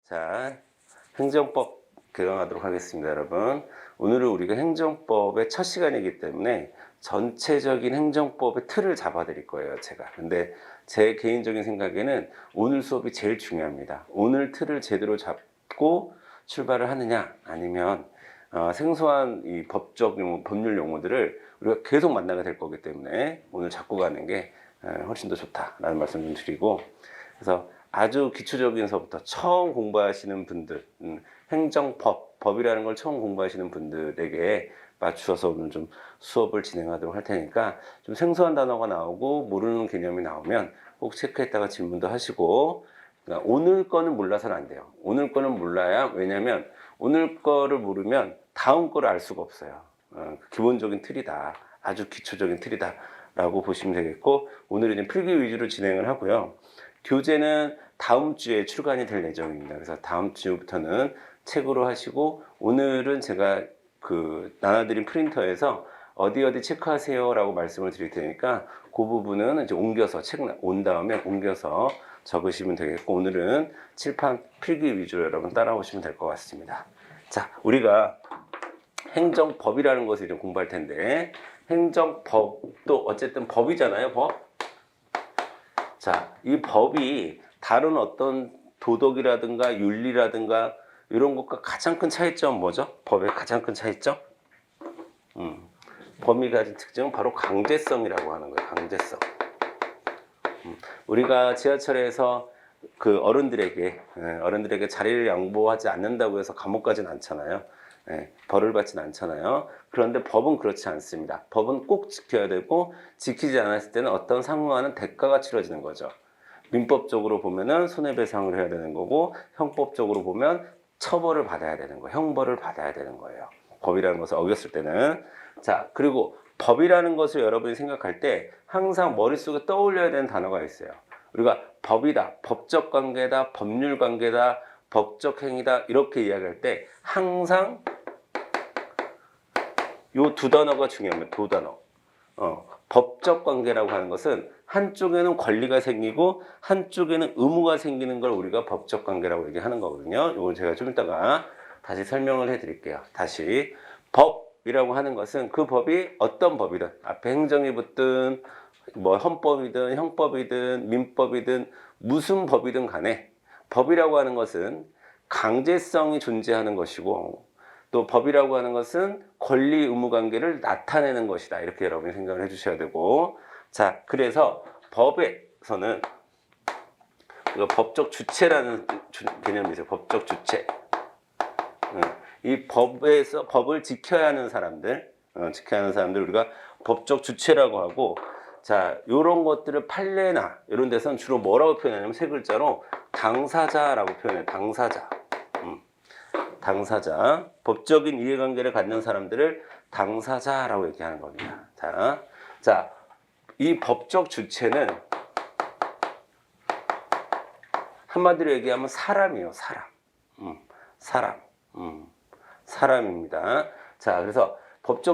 자, 행정법 개강하도록 하겠습니다, 여러분. 오늘은 우리가 행정법의 첫 시간이기 때문에 전체적인 행정법의 틀을 잡아 드릴 거예요, 제가. 근데 제 개인적인 생각에는 오늘 수업이 제일 중요합니다. 오늘 틀을 제대로 잡고 출발을 하느냐, 아니면 생소한 이 법적 용어, 법률 용어들을 우리가 계속 만나게 될 거기 때문에 오늘 잡고 가는 게 훨씬 더 좋다라는 말씀 좀 드리고, 그래서 아주 기초적인서부터 처음 공부하시는 분들, 법이라는 걸 처음 공부하시는 분들에게 맞추어서 오늘 좀 수업을 진행하도록 할 테니까, 좀 생소한 단어가 나오고 모르는 개념이 나오면 꼭 체크했다가 질문도 하시고, 그러니까 오늘 거는 몰라서는 안 돼요. 오늘 거는 몰라야, 왜냐면 오늘 거를 모르면 다음 거를 알 수가 없어요. 기본적인 틀이다, 아주 기초적인 틀이다 라고 보시면 되겠고, 오늘은 이제 필기 위주로 진행을 하고요. 교재는 다음 주에 출간이 될 예정입니다. 그래서 다음 주부터는 책으로 하시고, 오늘은 제가 나눠드린 프린터에서 어디 체크하세요 라고 말씀을 드릴 테니까, 그 부분은 이제 옮겨서 책 온 다음에 옮겨서 적으시면 되겠고, 오늘은 칠판 필기 위주로 여러분 따라오시면 될 것 같습니다. 자, 우리가 행정법이라는 것을 좀 공부할 텐데, 행정법도 어쨌든 법이잖아요, 법. 자, 이 법이 다른 어떤 도덕이라든가 윤리라든가 이런 것과 가장 큰 차이점은 뭐죠? 법의 가장 큰 차이점? 법이 가진 특징은 바로 강제성이라고 하는 거예요. 강제성. 우리가 지하철에서 어른들에게 자리를 양보하지 않는다고 해서 감옥 가진 않잖아요. 벌을 받진 않잖아요. 그런데 법은 그렇지 않습니다. 법은 꼭 지켜야 되고, 지키지 않았을 때는 어떤 상응하는 대가가 치러지는 거죠. 민법적으로 보면은 손해배상을 해야 되는 거고, 형법적으로 보면 처벌을 받아야 되는 거예요. 형벌을 받아야 되는 거예요. 법이라는 것을 어겼을 때는. 자, 그리고 법이라는 것을 여러분이 생각할 때 항상 머릿속에 떠올려야 되는 단어가 있어요. 우리가 법이다, 법적 관계다, 법률 관계다, 법적 행위다 이렇게 이야기할 때 항상 요 두 단어가 중요합니다. 두 단어. 법적 관계라고 하는 것은 한쪽에는 권리가 생기고 한쪽에는 의무가 생기는 걸 우리가 법적 관계라고 얘기하는 거거든요. 이걸 제가 좀 이따가 다시 설명을 해 드릴게요. 다시. 법이라고 하는 것은 그 법이 어떤 법이든, 앞에 행정이 붙든 뭐 헌법이든 형법이든 민법이든 무슨 법이든 간에 법이라고 하는 것은 강제성이 존재하는 것이고, 또 법이라고 하는 것은 권리 의무 관계를 나타내는 것이다. 이렇게 여러분이 생각을 해주셔야 되고, 자, 그래서 법에서는 법적 주체라는 개념이 있어요. 법적 주체. 이 법을 지켜야 하는 사람들, 우리가 법적 주체라고 하고, 자, 요런 것들을 판례나 이런 데서는 주로 뭐라고 표현하냐면 세 글자로 당사자라고 표현해요. 당사자. 당사자. 법적인 이해관계를 갖는 사람들을 당사자라고 얘기하는 겁니다. 자, 이 법적 주체는 한마디로 얘기하면 사람이에요. 사람입니다. 자, 그래서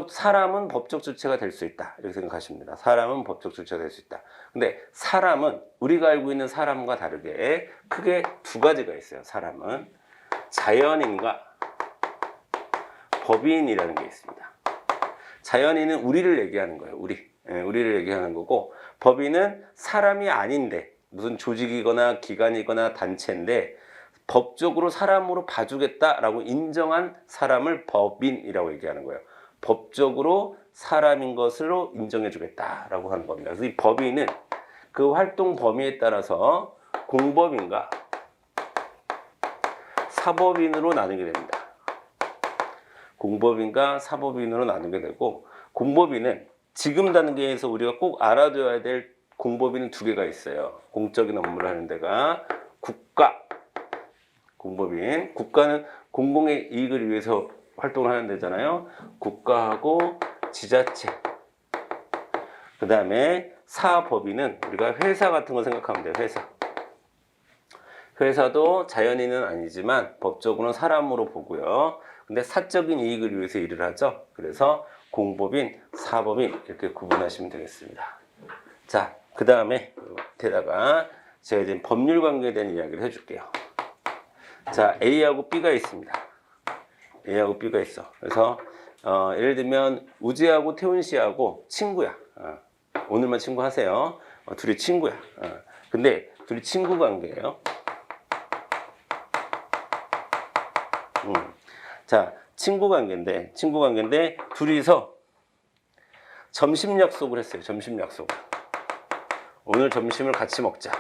사람은 법적 주체가 될 수 있다. 이렇게 생각하시면 됩니다. 사람은 법적 주체가 될 수 있다. 근데 사람은 우리가 알고 있는 사람과 다르게 크게 두 가지가 있어요. 사람은 자연인과 법인이라는 게 있습니다. 자연인은 우리를 얘기하는 거예요. 우리를 얘기하는 거고, 법인은 사람이 아닌데 무슨 조직이거나 기관이거나 단체인데 법적으로 사람으로 봐주겠다라고 인정한 사람을 법인이라고 얘기하는 거예요. 법적으로 사람인 것으로 인정해주겠다라고 하는 겁니다. 그래서 이 법인은 그 활동 범위에 따라서 공법인과 사법인으로 나누게 됩니다. 공법인과 사법인으로 나누게 되고, 공법인은 지금 단계에서 우리가 꼭 알아둬야 될 공법인은 두 개가 있어요. 공적인 업무를 하는 데가 국가, 공법인. 국가는 공공의 이익을 위해서 활동을 하는 데잖아요. 국가하고 지자체. 그 다음에 사법인은 우리가 회사 같은 거 생각하면 돼요. 회사도 자연인은 아니지만 법적으로는 사람으로 보고요. 근데 사적인 이익을 위해서 일을 하죠. 그래서 공법인, 사법인 이렇게 구분하시면 되겠습니다. 자, 그 다음에 데다가 제가 이제 법률 관계에 대한 이야기를 해줄게요. 자, A하고 B가 있습니다. A하고 B가 있어. 그래서 예를 들면 우재하고 태훈 씨하고 친구야. 오늘만 친구 하세요. 둘이 친구야. 근데 둘이 친구 관계예요. 자, 친구 관계인데 둘이서 점심 약속을 했어요. 점심 약속. 오늘 점심을 같이 먹자.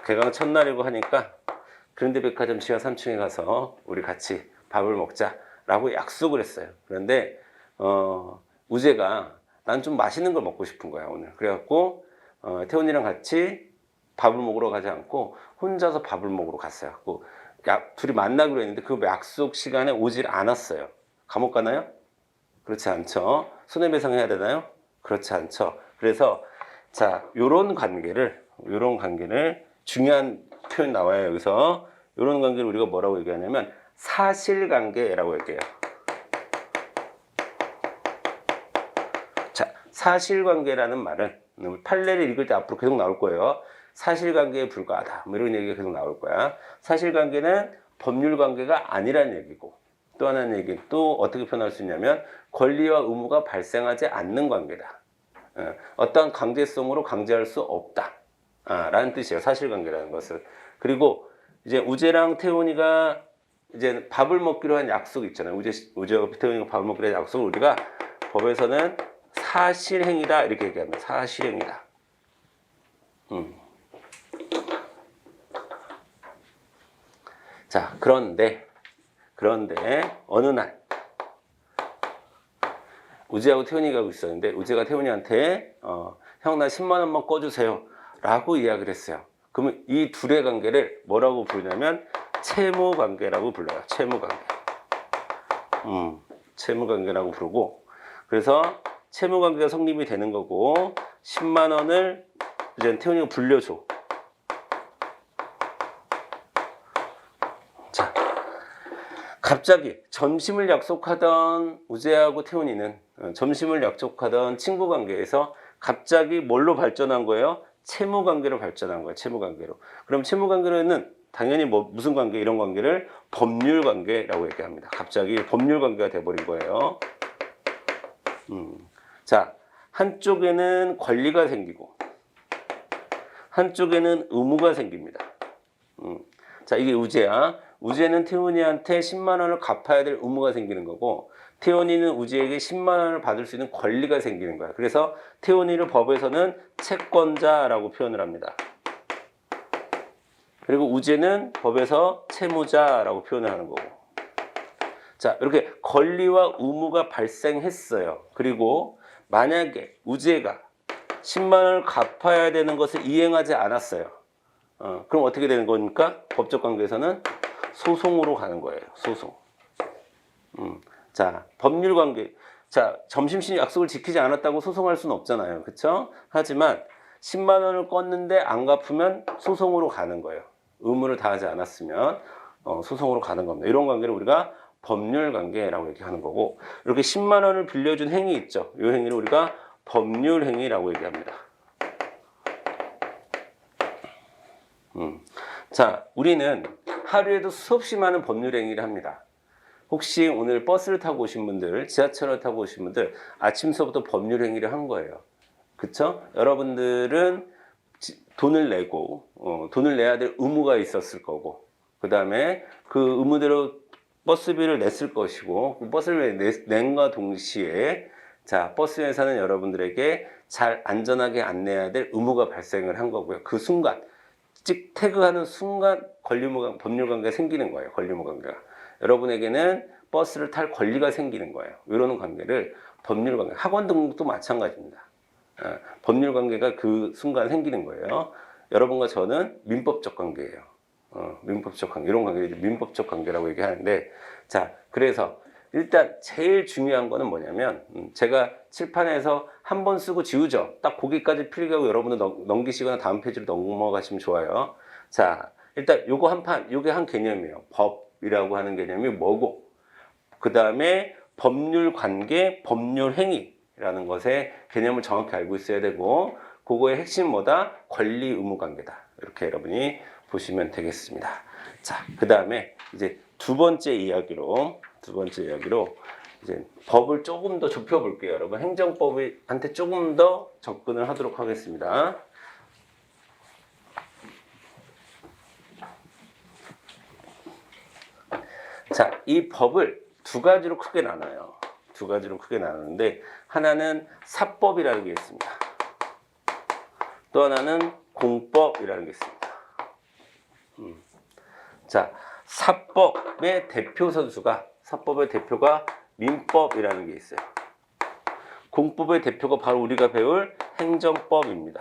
개강 첫날이고 하니까 그랜드백화점 지하 3층에 가서 우리 같이 밥을 먹자라고 약속을 했어요. 그런데 우재가 난 좀 맛있는 걸 먹고 싶은 거야 오늘. 그래갖고 태훈이랑 같이 밥을 먹으러 가지 않고 혼자서 밥을 먹으러 갔어요. 둘이 만나기로 했는데 그 약속 시간에 오질 않았어요. 감옥 가나요? 그렇지 않죠. 손해배상 해야 되나요? 그렇지 않죠. 그래서 자, 요런 관계를 중요한 표현 나와요. 여기서 요런 관계를 우리가 뭐라고 얘기하냐면 사실관계라고 얘기해요. 자, 사실관계라는 말은 판례를 읽을 때 앞으로 계속 나올 거예요. 사실관계에 불과하다. 뭐 이런 얘기가 계속 나올 거야. 사실관계는 법률관계가 아니라는 얘기고, 또 하나는 얘기, 또 어떻게 표현할 수 있냐면 권리와 의무가 발생하지 않는 관계다. 어떠한 강제성으로 강제할 수 없다. 라는 뜻이에요. 사실관계라는 것은. 그리고 이제 우재랑 태훈이가 이제 밥을 먹기로 한 약속 있잖아요. 우재와 태훈이가 밥을 먹기로 한 약속을 우리가 법에서는 사실행위다 이렇게 얘기합니다. 사실행위다. 자, 그런데 어느 날 우재하고 태훈이가 하고 있었는데 우재가 태훈이한테 형 나 10만 원만 꺼주세요 라고 이야기를 했어요. 그러면 이 둘의 관계를 뭐라고 부르냐면 채무관계라고 불러요. 채무관계. 채무관계라고 부르고, 그래서 채무관계가 성립이 되는 거고 10만 원을 이제 태훈이가 불려줘. 자, 갑자기 점심을 약속하던 우재하고 태훈이는 점심을 약속하던 친구 관계에서 갑자기 뭘로 발전한 거예요? 채무 관계로 발전한 거예요. 채무 관계로. 그럼 채무 관계로는 당연히 무슨 관계, 이런 관계를 법률 관계라고 얘기합니다. 갑자기 법률 관계가 돼버린 거예요. 자, 한쪽에는 권리가 생기고 한쪽에는 의무가 생깁니다. 자, 이게 우재야. 우재는 태훈이한테 10만 원을 갚아야 될 의무가 생기는 거고, 태훈이는 우재에게 10만 원을 받을 수 있는 권리가 생기는 거야. 그래서 태훈이를 법에서는 채권자라고 표현을 합니다. 그리고 우재는 법에서 채무자라고 표현을 하는 거고. 자, 이렇게 권리와 의무가 발생했어요. 그리고 만약에 우재가 10만 원을 갚아야 되는 것을 이행하지 않았어요. 그럼 어떻게 되는 거니까? 법적 관계에서는 소송으로 가는 거예요. 소송. 자, 법률 관계. 자, 점심시간 약속을 지키지 않았다고 소송할 수는 없잖아요. 그쵸? 하지만 10만 원을 껐는데 안 갚으면 소송으로 가는 거예요. 의무를 다하지 않았으면 소송으로 가는 겁니다. 이런 관계를 우리가 법률 관계라고 얘기하는 거고, 이렇게 10만 원을 빌려준 행위 있죠. 이 행위를 우리가 법률 행위라고 얘기합니다. 자, 우리는 하루에도 수없이 많은 법률 행위를 합니다. 혹시 오늘 버스를 타고 오신 분들, 지하철을 타고 오신 분들 아침서부터 법률 행위를 한 거예요. 그쵸? 여러분들은 돈을 내고 돈을 내야 될 의무가 있었을 거고, 그 다음에 그 의무대로 버스비를 냈을 것이고, 그 버스를 낸과 동시에 자, 버스 회사는 여러분들에게 잘 안전하게 안내해야 될 의무가 발생을 한 거고요. 그 순간, 즉 태그하는 순간 법률관계가 생기는 거예요. 권리의무관계가. 여러분에게는 버스를 탈 권리가 생기는 거예요. 이런 관계를 법률관계. 학원 등록도 마찬가지입니다. 법률관계가 그 순간 생기는 거예요. 여러분과 저는 민법적 관계예요. 민법적 관계. 이런 관계를 민법적 관계라고 얘기하는데, 자, 그래서 일단 제일 중요한 거는 뭐냐면, 제가 칠판에서 한 번 쓰고 지우죠. 딱 거기까지 필기하고 여러분은 넘기시거나 다음 페이지로 넘어가시면 좋아요. 자, 일단 요게 한 개념이에요. 법이라고 하는 개념이 뭐고, 그 다음에 법률 관계, 법률 행위라는 것의 개념을 정확히 알고 있어야 되고, 그거의 핵심 뭐다? 권리 의무 관계다. 이렇게 여러분이 보시면 되겠습니다. 자, 그 다음에 이제 두 번째 이야기로 이제 법을 조금 더 좁혀 볼게요. 여러분, 행정법한테 조금 더 접근을 하도록 하겠습니다. 자, 이 법을 두 가지로 크게 나눠요. 두 가지로 크게 나누는데, 하나는 사법이라는 게 있습니다. 또 하나는 공법이라는 게 있습니다. 자, 사법의 대표 선수가, 사법의 대표가 민법이라는 게 있어요. 공법의 대표가 바로 우리가 배울 행정법입니다.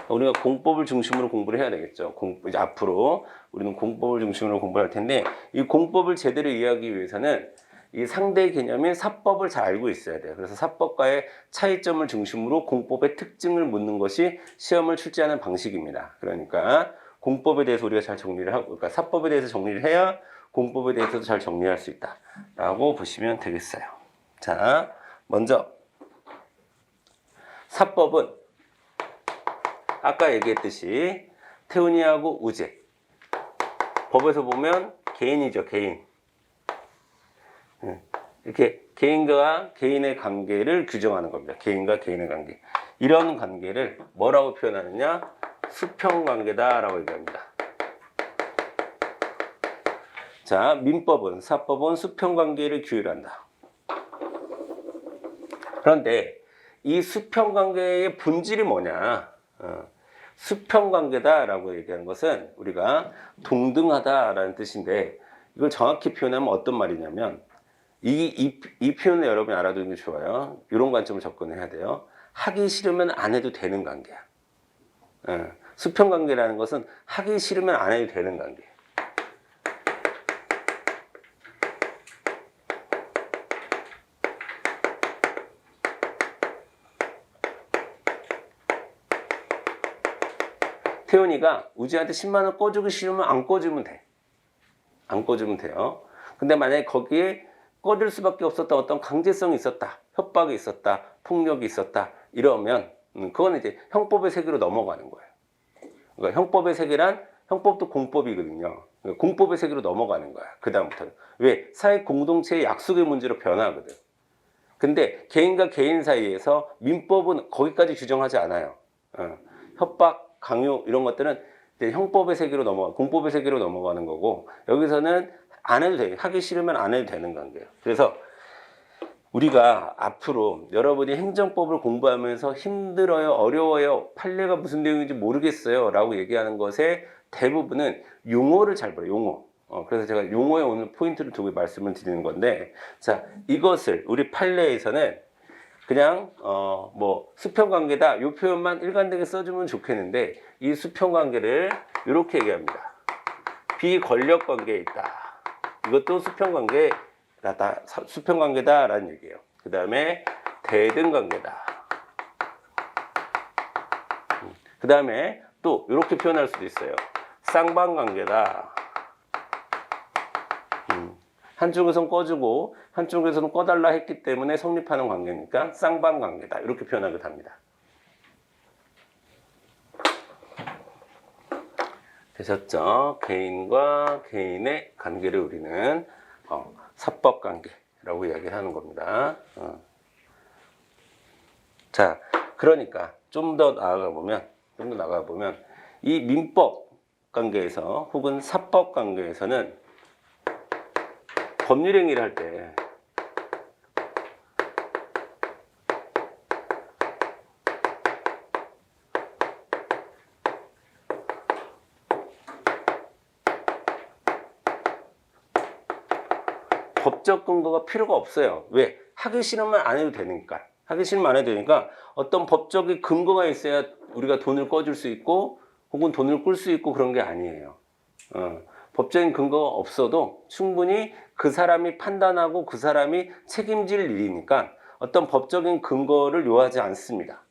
우리가 공법을 중심으로 공부를 해야 되겠죠. 이제 앞으로 우리는 공법을 중심으로 공부할 텐데, 이 공법을 제대로 이해하기 위해서는 이 상대 개념인 사법을 잘 알고 있어야 돼요. 그래서 사법과의 차이점을 중심으로 공법의 특징을 묻는 것이 시험을 출제하는 방식입니다. 그러니까 공법에 대해서 우리가 잘 정리를 하고, 그러니까 사법에 대해서 정리를 해야 공법에 대해서도 잘 정리할 수 있다라고 보시면 되겠어요. 자, 먼저 사법은 아까 얘기했듯이 태훈이하고 우재, 법에서 보면 개인이죠, 개인. 이렇게 개인과 개인의 관계를 규정하는 겁니다. 개인과 개인의 관계. 이런 관계를 뭐라고 표현하느냐? 수평관계다라고 얘기합니다. 자, 민법은, 사법은 수평관계를 규율한다. 그런데 이 수평관계의 본질이 뭐냐? 수평관계다라고 얘기하는 것은 우리가 동등하다라는 뜻인데, 이걸 정확히 표현하면 어떤 말이냐면, 이 표현을 여러분이 알아두는 게 좋아요. 이런 관점을 접근해야 돼요. 하기 싫으면 안 해도 되는 관계야. 수평관계라는 것은 하기 싫으면 안 해도 되는 관계예요. 태훈이가 우지한테 10만 원 꺼주기 싫으면 안 꺼주면 돼. 안 꺼주면 돼요. 근데 만약에 거기에 꺼줄 수밖에 없었던 어떤 강제성이 있었다, 협박이 있었다, 폭력이 있었다, 이러면 그건 이제 형법의 세계로 넘어가는 거예요. 그러니까 형법의 세계란, 형법도 공법이거든요. 그러니까 공법의 세계로 넘어가는 거야. 그 다음부터는. 왜? 사회 공동체의 약속의 문제로 변화하거든. 근데 개인과 개인 사이에서 민법은 거기까지 규정하지 않아요. 협박, 강요 이런 것들은 이제 형법의 세계로 넘어가, 공법의 세계로 넘어가는 거고, 여기서는 안 해도 돼. 하기 싫으면 안 해도 되는 관계예요. 그래서 우리가 앞으로 여러분이 행정법을 공부하면서 힘들어요, 어려워요, 판례가 무슨 내용인지 모르겠어요 라고 얘기하는 것의 대부분은 용어를 잘 몰라요. 용어. 그래서 제가 용어에 오늘 포인트를 두고 말씀을 드리는 건데, 자, 이것을 우리 판례에서는 그냥 뭐 수평관계다 이 표현만 일관되게 써주면 좋겠는데, 이 수평관계를 이렇게 얘기합니다. 비권력관계에 있다. 이것도 수평관계다라는 얘기예요. 그 다음에 대등관계다. 그 다음에 또 이렇게 표현할 수도 있어요. 쌍방관계다. 한쪽에서는 꺼주고 한쪽에서는 꺼달라 했기 때문에 성립하는 관계니까 쌍방관계다. 이렇게 표현하기도 합니다. 되셨죠? 개인과 개인의 관계를 우리는 사법관계라고 이야기를 하는 겁니다. 자, 그러니까 좀 더 나아가 보면 이 민법 관계에서 혹은 사법 관계에서는 법률 행위를 할 때 법적 근거가 필요가 없어요. 왜? 하기 싫으면 안 해도 되니까. 하기 싫으면 안 해도 되니까 어떤 법적인 근거가 있어야 우리가 돈을 꺼줄 수 있고 혹은 돈을 꿀 수 있고 그런 게 아니에요. 법적인 근거가 없어도 충분히 그 사람이 판단하고 그 사람이 책임질 일이니까 어떤 법적인 근거를 요하지 않습니다.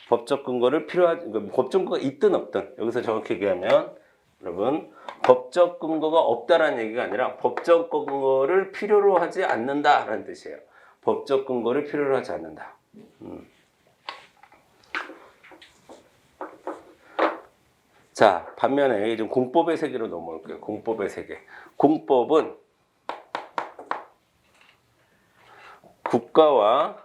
법적 근거를 법적 근거가 있든 없든, 여기서 정확히 얘기하면 여러분, 법적 근거가 없다라는 얘기가 아니라 법적 근거를 필요로 하지 않는다라는 뜻이에요. 법적 근거를 필요로 하지 않는다. 자, 반면에 이제 공법의 세계로 넘어올게요. 공법의 세계. 공법은 국가와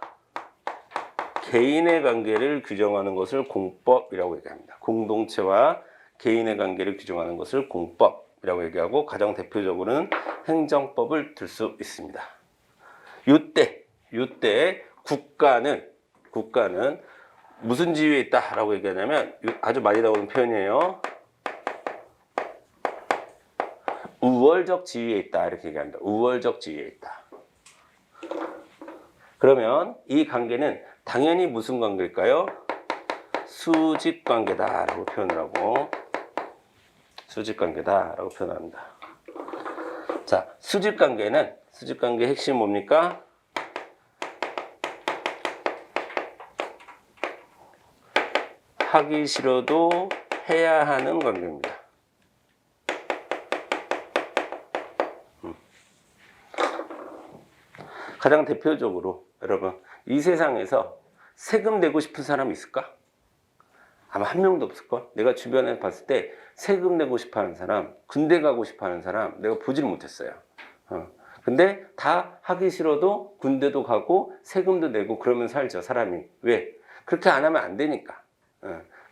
개인의 관계를 규정하는 것을 공법이라고 얘기합니다. 공동체와 개인의 관계를 규정하는 것을 공법이라고 얘기하고, 가장 대표적으로는 행정법을 들 수 있습니다. 이때 국가는 무슨 지위에 있다라고 얘기하냐면, 아주 많이 나오는 표현이에요. 우월적 지위에 있다, 이렇게 얘기합니다. 우월적 지위에 있다. 그러면 이 관계는 당연히 무슨 관계일까요? 수직 관계다라고 표현을 하고, 수직 관계다라고 표현합니다. 자, 수직 관계의 핵심 뭡니까? 하기 싫어도 해야 하는 관계입니다. 가장 대표적으로 여러분, 이 세상에서 세금 내고 싶은 사람이 있을까? 아마 한 명도 없을걸? 내가 주변에 봤을 때 세금 내고 싶어 하는 사람, 군대 가고 싶어 하는 사람 내가 보지를 못했어요. 근데 다 하기 싫어도 군대도 가고 세금도 내고 그러면 살죠, 사람이. 왜? 그렇게 안 하면 안 되니까.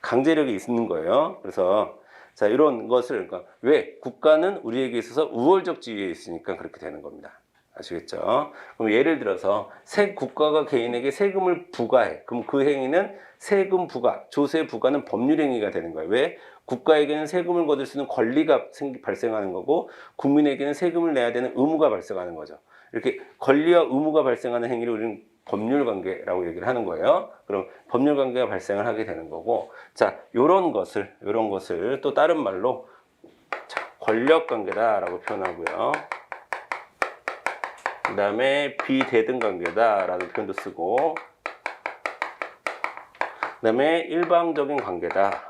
강제력이 있는 거예요. 그래서 자, 이런 것을, 그러니까 왜? 국가는 우리에게 있어서 우월적 지위에 있으니까 그렇게 되는 겁니다. 아시겠죠? 그럼 예를 들어서 국가가 개인에게 세금을 부과해. 그럼 그 행위는 세금 부과, 조세 부과는 법률 행위가 되는 거예요. 왜? 국가에게는 세금을 거둘 수 있는 권리가 발생하는 거고, 국민에게는 세금을 내야 되는 의무가 발생하는 거죠. 이렇게 권리와 의무가 발생하는 행위를 우리는 법률 관계라고 얘기를 하는 거예요. 그럼 법률 관계가 발생을 하게 되는 거고, 자, 요런 것을 또 다른 말로 권력 관계다라고 표현하고요. 그 다음에 비대등 관계다라는 표현도 쓰고, 그 다음에 일방적인 관계다.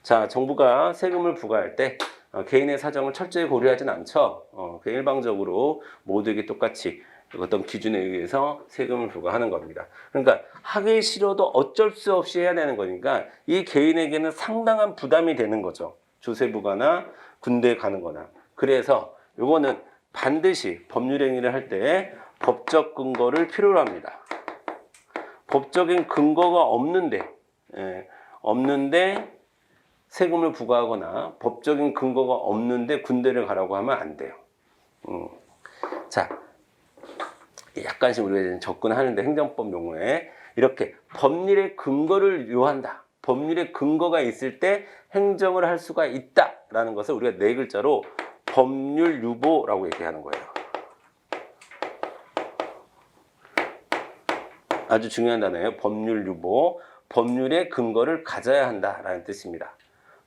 자, 정부가 세금을 부과할 때 개인의 사정을 철저히 고려하진 않죠. 그냥 일방적으로 모두에게 똑같이 어떤 기준에 의해서 세금을 부과하는 겁니다. 그러니까 하기 싫어도 어쩔 수 없이 해야 되는 거니까 이 개인에게는 상당한 부담이 되는 거죠. 조세 부과나 군대 가는 거나. 그래서 요거는 반드시 법률 행위를 할 때 법적 근거를 필요로 합니다. 법적인 근거가 없는데 세금을 부과하거나 법적인 근거가 없는데 군대를 가라고 하면 안 돼요. 자, 약간씩 우리가 접근하는데, 행정법 용어에 이렇게 법률의 근거를 요한다. 법률의 근거가 있을 때 행정을 할 수가 있다라는 것을 우리가 네 글자로 법률 유보라고 얘기하는 거예요. 아주 중요한 단어예요. 법률 유보. 법률의 근거를 가져야 한다라는 뜻입니다.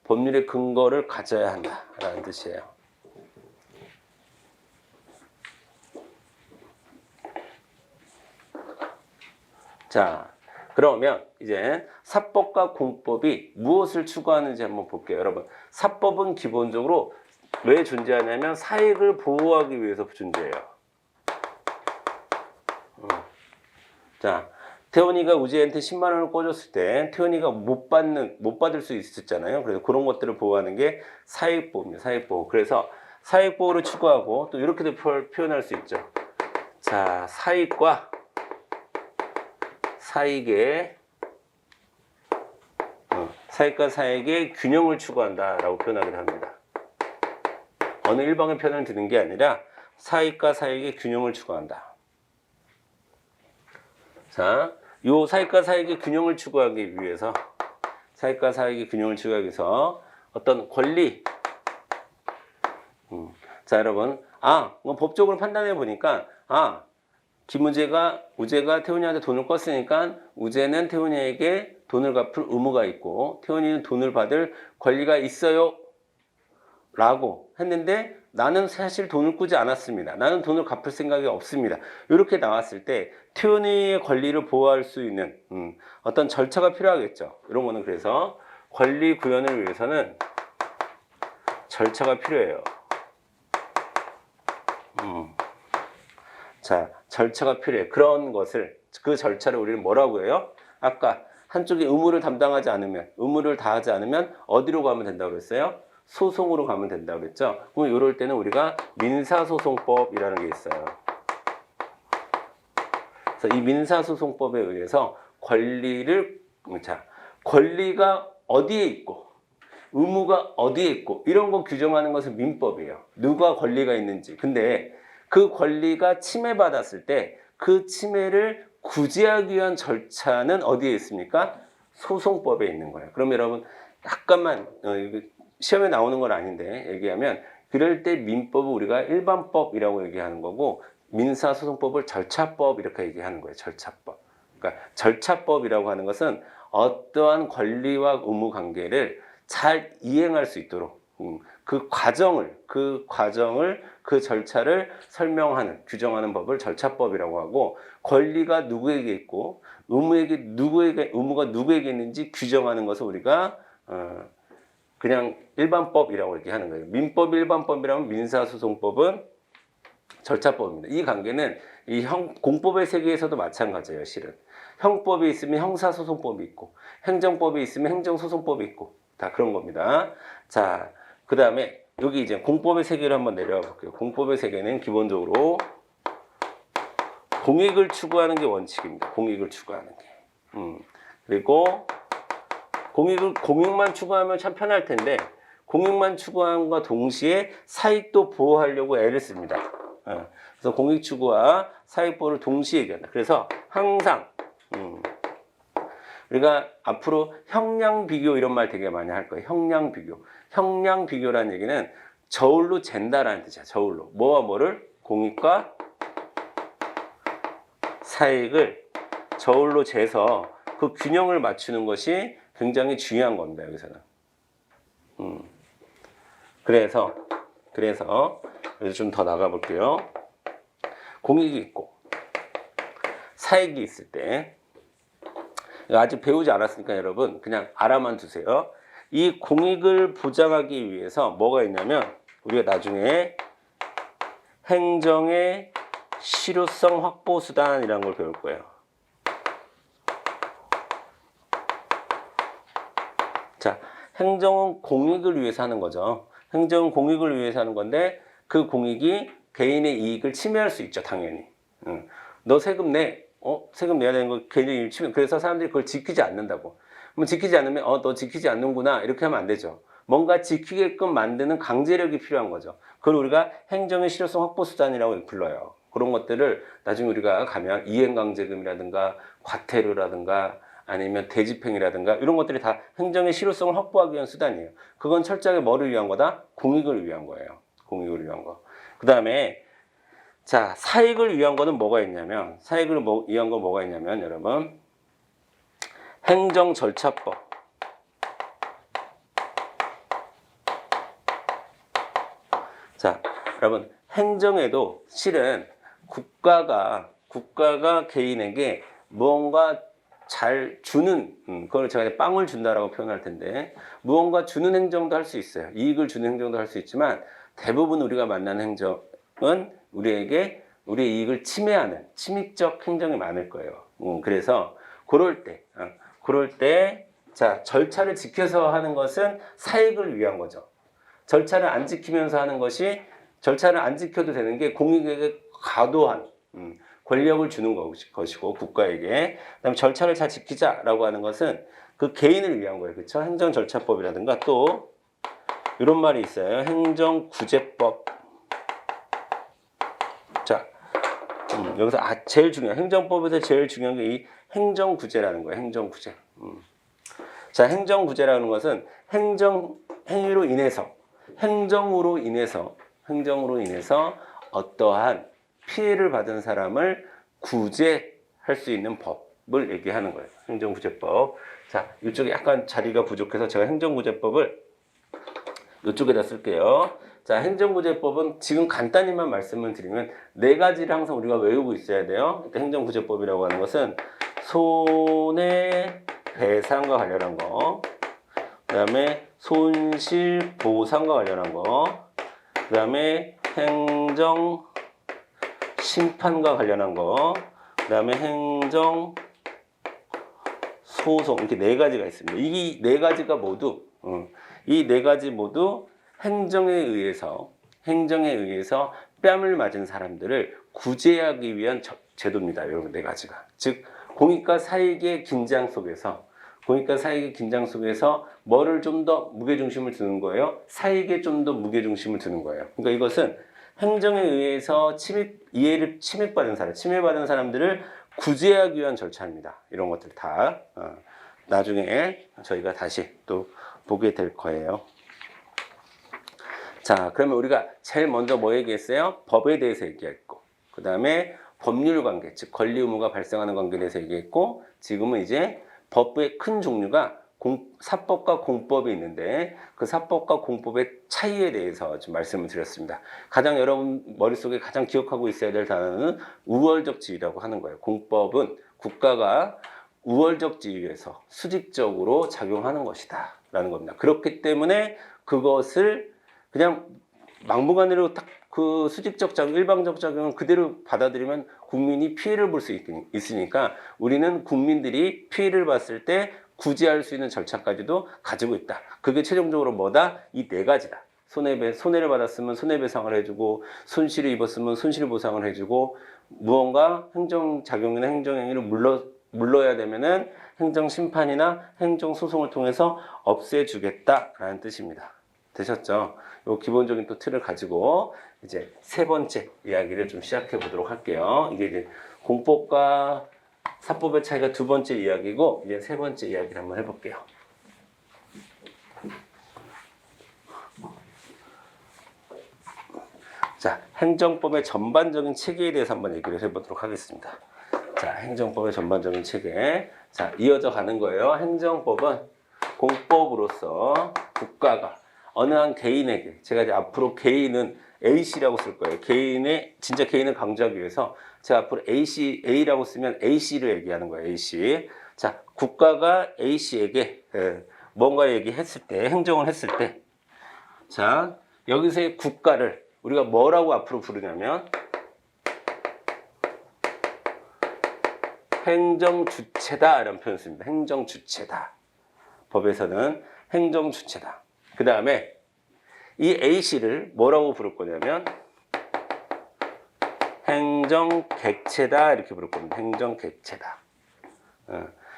법률의 근거를 가져야 한다라는 뜻이에요. 자, 그러면 이제 사법과 공법이 무엇을 추구하는지 한번 볼게요. 여러분, 사법은 기본적으로 왜 존재하냐면 사익을 보호하기 위해서 존재해요. 자, 태원이가 우재한테 10만 원을 꿔줬을 때 태원이가 못 받을 수 있었잖아요. 그래서 그런 것들을 보호하는 게 사익보호입니다. 사익보호. 그래서 사익보호를 추구하고 또 이렇게도 표현할 수 있죠. 자, 사익과 사익의 균형을 추구한다라고 표현하기도 합니다. 어느 일방의 편을 드는 게 아니라 사익과 사익의 균형을 추구한다. 자, 요 사익과 사익의 균형을 추구하기 위해서 어떤 권리. 자, 여러분, 뭐 법적으로 판단해 보니까 우재가 태훈이한테 돈을 껐으니까 우재는 태훈이에게 돈을 갚을 의무가 있고 태훈이는 돈을 받을 권리가 있어요 라고 했는데, 나는 사실 돈을 꾸지 않았습니다. 나는 돈을 갚을 생각이 없습니다. 이렇게 나왔을 때 태훈이의 권리를 보호할 수 있는 어떤 절차가 필요하겠죠. 이런 거는 그래서 권리 구현을 위해서는 절차가 필요해요. 자, 절차가 필요해. 그 절차를 우리는 뭐라고 해요? 아까 한쪽이 의무를 담당하지 않으면, 의무를 다하지 않으면 어디로 가면 된다고 그랬어요? 소송으로 가면 된다고 그랬죠? 그럼 이럴 때는 우리가 민사소송법이라는 게 있어요. 그래서 이 민사소송법에 의해서 권리가 어디에 있고, 의무가 어디에 있고, 이런 거 규정하는 것은 민법이에요. 누가 권리가 있는지. 근데 그 권리가 침해받았을 때 그 침해를 구제하기 위한 절차는 어디에 있습니까? 소송법에 있는 거예요. 그럼 여러분, 약간만, 시험에 나오는 건 아닌데, 얘기하면, 그럴 때 민법을 우리가 일반법이라고 얘기하는 거고, 민사소송법을 절차법 이렇게 얘기하는 거예요. 절차법. 그러니까 절차법이라고 하는 것은 어떠한 권리와 의무 관계를 잘 이행할 수 있도록 그 절차를 설명하는, 규정하는 법을 절차법이라고 하고, 권리가 누구에게 있고 의무가 누구에게 있는지 규정하는 것을 우리가 그냥 일반법이라고 얘기하는 거예요. 민법 일반법이라면 민사소송법은 절차법입니다. 이 관계는 공법의 세계에서도 마찬가지예요, 실은. 형법이 있으면 형사소송법이 있고, 행정법이 있으면 행정소송법이 있고, 다 그런 겁니다. 자, 그 다음에 여기 이제 공법의 세계로 한번 내려와 볼게요. 공법의 세계는 기본적으로 공익을 추구하는 게 원칙입니다. 공익을 추구하는 게. 그리고 공익만 추구하면 참 편할 텐데, 공익만 추구함과 동시에 사익도 보호하려고 애를 씁니다. 그래서 공익 추구와 사익 보호를 동시에 얘기한다. 그래서 항상 우리가 앞으로 형량 비교 이런 말 되게 많이 할 거예요. 형량 비교. 형량 비교라는 얘기는 저울로 잰다라는 뜻이야. 저울로. 뭐와 뭐를? 공익과 사익을 저울로 재서 그 균형을 맞추는 것이 굉장히 중요한 겁니다. 여기서는. 그래서 좀 더 나가 볼게요. 공익이 있고 사익이 있을 때, 아직 배우지 않았으니까 여러분 그냥 알아만 두세요. 이 공익을 보장하기 위해서 뭐가 있냐면, 우리가 나중에 행정의 실효성 확보 수단이라는 걸 배울 거예요. 자, 행정은 공익을 위해서 하는 거죠. 행정은 공익을 위해서 하는 건데, 그 공익이 개인의 이익을 침해할 수 있죠, 당연히. 너 세금 내. 세금 내야 되는 거 개인의 이익을 침해. 그래서 사람들이 그걸 지키지 않는다고. 그럼 지키지 않으면, 너 지키지 않는구나. 이렇게 하면 안 되죠. 뭔가 지키게끔 만드는 강제력이 필요한 거죠. 그걸 우리가 행정의 실효성 확보 수단이라고 불러요. 그런 것들을 나중에 우리가 가면 이행강제금이라든가 과태료라든가 아니면 대집행이라든가 이런 것들이 다 행정의 실효성을 확보하기 위한 수단이에요. 그건 철저하게 뭐를 위한 거다? 공익을 위한 거예요. 공익을 위한 거. 그 다음에 자, 사익을 위한 거는 뭐가 있냐면, 위한 거 뭐가 있냐면, 여러분, 행정절차법. 자, 여러분, 행정에도 실은 국가가 개인에게 무언가 잘 주는, 그걸 제가 빵을 준다라고 표현할 텐데, 무언가 주는 행정도 할 수 있어요. 이익을 주는 행정도 할 수 있지만, 대부분 우리가 만나는 행정은 우리에게 우리의 이익을 침해하는 침입적 행정이 많을 거예요. 그래서 그럴 때 자, 절차를 지켜서 하는 것은 사익을 위한 거죠. 절차를 안 지키면서 하는 것이, 절차를 안 지켜도 되는 게 공익에게 과도한 권력을 주는 것이고, 국가에게. 그다음에 절차를 잘 지키자라고 하는 것은 그 개인을 위한 거예요. 그렇죠? 행정절차법이라든가 또 이런 말이 있어요. 행정구제법. 자, 여기서 제일 중요한, 행정법에서 제일 중요한 게 이 행정구제라는 거예요. 행정구제. 자, 행정구제라는 것은 행정으로 인해서 어떠한 피해를 받은 사람을 구제할 수 있는 법을 얘기하는 거예요. 행정구제법. 자, 이쪽에 약간 자리가 부족해서 제가 행정구제법을 이쪽에다 쓸게요. 자, 행정구제법은 지금 간단히만 말씀을 드리면 4가지를 항상 우리가 외우고 있어야 돼요. 행정구제법이라고 하는 것은 손해배상과 관련한 거, 그 다음에 손실보상과 관련한 거, 그 다음에 행정심판과 관련한 거, 그 다음에 행정소송과 소송 이렇게 네 가지가 있습니다. 이 네 가지가 모두 이 네 가지 모두 행정에 의해서 뺨을 맞은 사람들을 구제하기 위한 제도입니다. 여러분 네 가지가. 즉 공익과 사익의 긴장 속에서 뭐를 좀 더 무게중심을 두는 거예요? 사익에 좀 더 무게중심을 두는 거예요. 그러니까 이것은 행정에 의해서 침해받은 사람들을 구제하기 위한 절차입니다. 이런 것들 다 나중에 저희가 다시 또 보게 될 거예요. 자, 그러면 우리가 제일 먼저 뭐 얘기했어요? 법에 대해서 얘기했고, 그 다음에 법률 관계, 즉 권리 의무가 발생하는 관계에 대해서 얘기했고, 지금은 이제 법의 큰 종류가 사법과 공법이 있는데 그 사법과 공법의 차이에 대해서 좀 말씀을 드렸습니다. 가장 여러분 머릿속에 가장 기억하고 있어야 될 단어는 우월적 지위라고 하는 거예요. 공법은 국가가 우월적 지위에서 수직적으로 작용하는 것이다 라는 겁니다. 그렇기 때문에 그것을 그냥 막무가내로 딱 그 수직적 작용, 일방적 작용을 그대로 받아들이면 국민이 피해를 볼 수 있으니까 우리는 국민들이 피해를 봤을 때 구제할 수 있는 절차까지도 가지고 있다. 그게 최종적으로 뭐다? 이 네 가지다. 손해를 받았으면 손해배상을 해주고, 손실을 입었으면 손실보상을 해주고, 무언가 행정작용이나 행정행위를 물러야 되면은 행정심판이나 행정소송을 통해서 없애주겠다라는 뜻입니다. 되셨죠? 요 기본적인 또 틀을 가지고 이제 세 번째 이야기를 좀 시작해 보도록 할게요. 이게 이제 공법과 사법의 차이가 두 번째 이야기고, 이제 세 번째 이야기를 한번 해볼게요. 자, 행정법의 전반적인 체계에 대해서 한번 얘기를 해보도록 하겠습니다. 자, 행정법의 전반적인 체계. 자, 이어져 가는 거예요. 행정법은 공법으로서 국가가 어느 한 개인에게, 제가 이제 앞으로 개인은 A씨라고 쓸 거예요. 진짜 개인을 강조하기 위해서 제가 앞으로 A라고 쓰면 A씨를 얘기하는 거예요. A씨. 자, 국가가 A씨에게 뭔가 얘기했을 때, 행정을 했을 때, 자, 여기서의 국가를 우리가 뭐라고 앞으로 부르냐면 행정주체다 이런 표현을 씁니다. 행정주체다. 법에서는 행정주체다. 그 다음에 이 A씨를 뭐라고 부를 거냐면 행정객체다 이렇게 부를 겁니다. 행정객체다.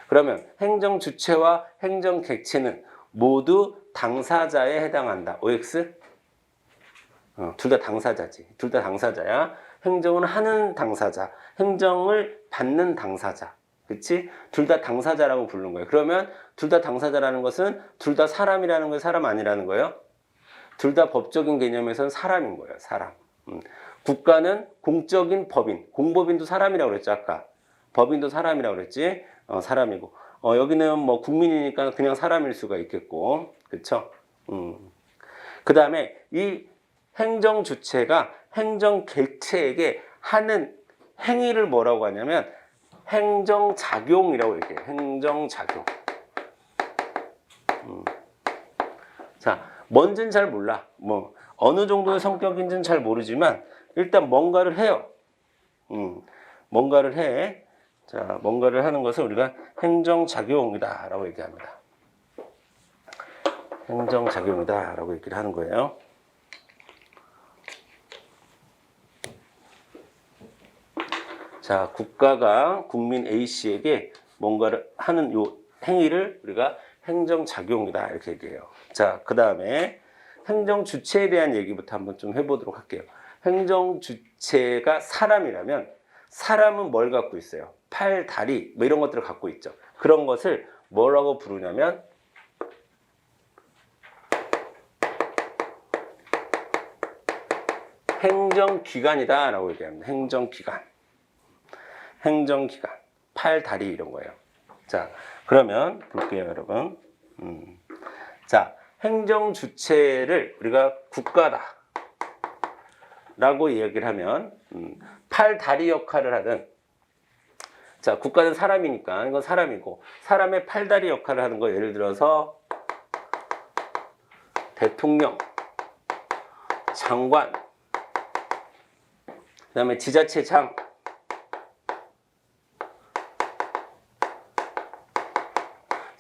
그러면 행정주체와 행정객체는 모두 당사자에 해당한다. OX? 둘 다 당사자지. 둘 다 당사자야. 행정을 하는 당사자, 행정을 받는 당사자. 그치? 둘 다 당사자라고 부르는 거예요. 그러면 둘 다 당사자라는 것은 둘 다 사람이라는 거예요? 사람 아니라는 거예요? 둘 다 법적인 개념에서는 사람인 거예요. 사람. 국가는 공적인 법인. 공법인도 사람이라고 그랬죠. 아까. 법인도 사람이라고 그랬지. 사람이고. 여기는 뭐 국민이니까 그냥 사람일 수가 있겠고. 그쵸? 그 다음에 이 행정 주체가 행정 객체에게 하는 행위를 뭐라고 하냐면 행정작용이라고 얘기해요. 행정작용. 자, 뭔지는 잘 몰라. 뭐 어느 정도의 성격인지는 잘 모르지만 일단 뭔가를 해요. 뭔가를 해. 자, 뭔가를 하는 것을 우리가 행정작용이다라고 얘기합니다. 행정작용이다라고 얘기를 하는 거예요. 자, 국가가 국민 A씨에게 뭔가를 하는 요 행위를 우리가 행정작용이다 이렇게 얘기해요. 자, 그 다음에 행정주체에 대한 얘기부터 한번 좀 해보도록 할게요. 행정주체가 사람이라면 사람은 뭘 갖고 있어요? 팔, 다리 뭐 이런 것들을 갖고 있죠. 그런 것을 뭐라고 부르냐면 행정기관이다 라고 얘기합니다. 행정기관, 팔, 다리 이런 거예요. 자, 그러면 볼게요, 여러분. 자, 행정주체를 우리가 국가다 라고 이야기를 하면 팔, 다리 역할을 하는, 자, 국가는 사람이니까 이건 사람이고, 사람의 팔, 다리 역할을 하는 거 예를 들어서 대통령, 장관, 그 다음에 지자체장,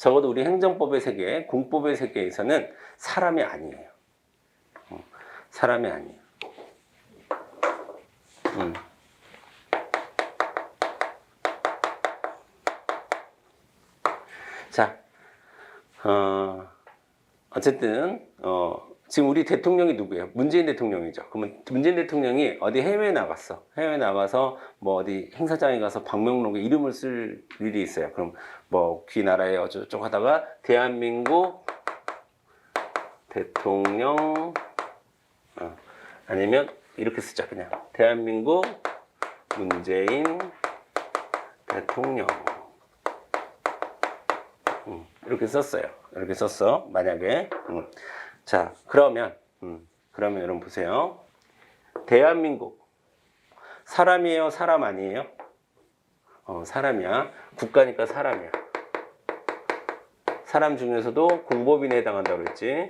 적어도 우리 행정법의 세계, 공법의 세계에서는 사람이 아니에요. 사람이 아니에요. 자, 어쨌든 지금 우리 대통령이 누구예요? 문재인 대통령이죠. 그러면 문재인 대통령이 어디 해외에 나갔어. 해외에 나가서 뭐 어디 행사장에 가서 방명록에 이름을 쓸 일이 있어요. 그럼 뭐 귀나라에 어쩌고저쩌고 하다가 대한민국 대통령 아니면 이렇게 쓰자. 그냥 대한민국 문재인 대통령 이렇게 썼어요. 이렇게 썼어. 만약에 자, 그러면 여러분 보세요. 대한민국 사람이에요, 사람 아니에요? 사람이야. 국가니까 사람이야. 사람 중에서도 공법인에 해당한다고 그랬지.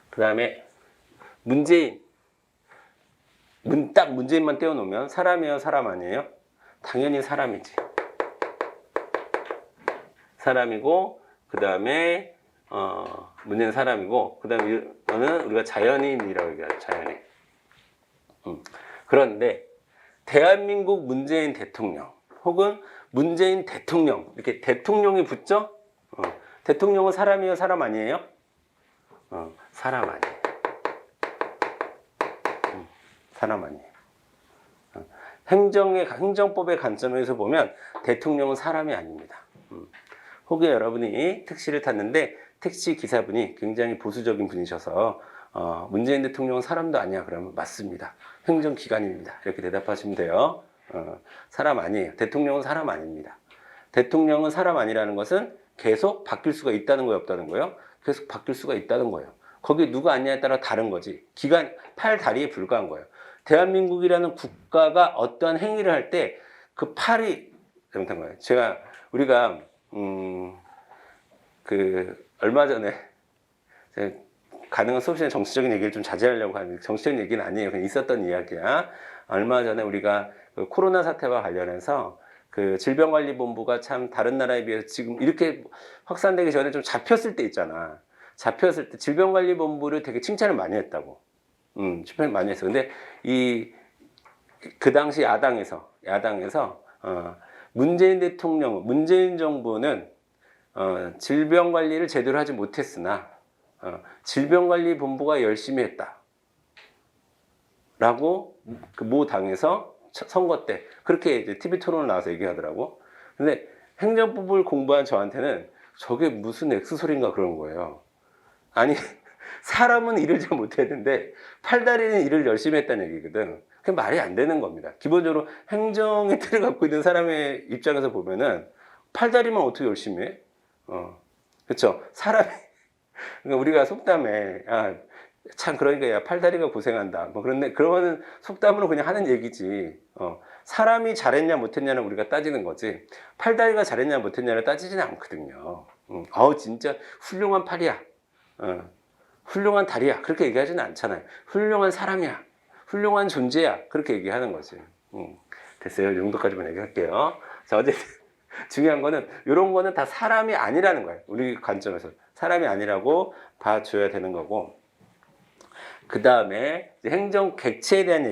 그 다음에 문재인. 딱 문재인만 떼어놓으면 사람이에요, 사람 아니에요? 당연히 사람이지. 사람이고, 그 다음에 문제는 사람이고, 그 다음에 이거는 우리가 자연인이라고 얘기하죠. 자연인. 그런데 대한민국 문재인 대통령 혹은 문재인 대통령 이렇게 대통령이 붙죠? 대통령은 사람이에요, 사람 아니에요? 사람 아니에요. 사람 아니에요. 행정법의 관점에서 보면 대통령은 사람이 아닙니다. 혹여 여러분이 택시를 탔는데 택시 기사분이 굉장히 보수적인 분이셔서 문재인 대통령은 사람도 아니야 그러면 맞습니다. 행정기관입니다. 이렇게 대답하시면 돼요. 사람 아니에요. 대통령은 사람 아닙니다. 대통령은 사람 아니라는 것은 계속 바뀔 수가 있다는 거예요, 없다는 거예요? 계속 바뀔 수가 있다는 거예요. 거기에 누가 아니냐에 따라 다른 거지. 기간, 팔, 다리에 불과한 거예요. 대한민국이라는 국가가 어떠한 행위를 할 때 그 팔이 잘못한 거예요. 우리가 얼마 전에 가능한 수업 시간에 정치적인 얘기를 좀 자제하려고 하는데 정치적인 얘기는 아니에요. 그냥 있었던 이야기야. 얼마 전에 우리가 그 코로나 사태와 관련해서 그 질병관리본부가 참 다른 나라에 비해서 지금 이렇게 확산되기 전에 좀 잡혔을 때 있잖아. 잡혔을 때 질병관리본부를 되게 칭찬을 많이 했다고. 칭찬을 많이 했어. 근데 그 당시 야당에서 문재인 정부는 질병관리를 제대로 하지 못했으나 질병관리본부가 열심히 했다. 라고 그 모 당에서 선거 때 그렇게 이제 TV 토론을 나와서 얘기하더라고. 근데 행정법을 공부한 저한테는 저게 무슨 엑스소리인가 그런 거예요. 아니 사람은 일을 잘 못했는데 팔다리는 일을 열심히 했다는 얘기거든. 그게 말이 안 되는 겁니다. 기본적으로 행정의 틀을 갖고 있는 사람의 입장에서 보면은 팔다리만 어떻게 열심히 해? 그렇죠. 사람이 그러니까 우리가 속담에 참 그러니까 야 팔다리가 고생한다. 뭐 그런데 그러면은 속담으로 그냥 하는 얘기지. 사람이 잘했냐 못했냐는 우리가 따지는 거지. 팔다리가 잘했냐 못했냐를 따지지는 않거든요. 진짜 훌륭한 팔이야. 훌륭한 다리야. 그렇게 얘기하지는 않잖아요. 훌륭한 사람이야. 훌륭한 존재야. 그렇게 얘기하는 거지. 됐어요. 이 정도까지만 얘기할게요. 자, 어쨌든 중요한 거는 이런 거는 다 사람이 아니라는 거예요. 우리 관점에서 사람이 아니라고 봐줘야 되는 거고. 그 다음에 행정 객체에 대한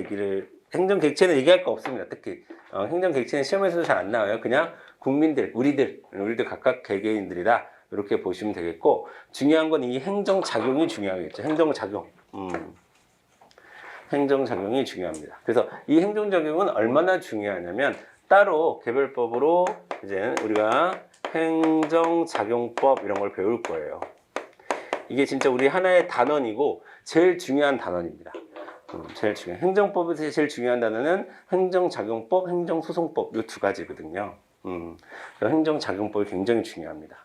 행정 객체는 얘기할 거 없습니다. 특히 행정 객체는 시험에서도 잘 안 나와요. 그냥 국민들, 우리들 각각 개개인들이다. 이렇게 보시면 되겠고, 중요한 건 이 행정작용이 중요하겠죠. 행정작용. 행정작용이 중요합니다. 그래서 이 행정작용은 얼마나 중요하냐면 따로 개별법으로 이제 우리가 행정작용법 이런 걸 배울 거예요. 이게 진짜 우리 하나의 단원이고 제일 중요한 단원입니다. 제일 중요한 행정법에서 제일 중요한 단어는 행정작용법, 행정소송법 이 두 가지거든요. 행정작용법이 굉장히 중요합니다.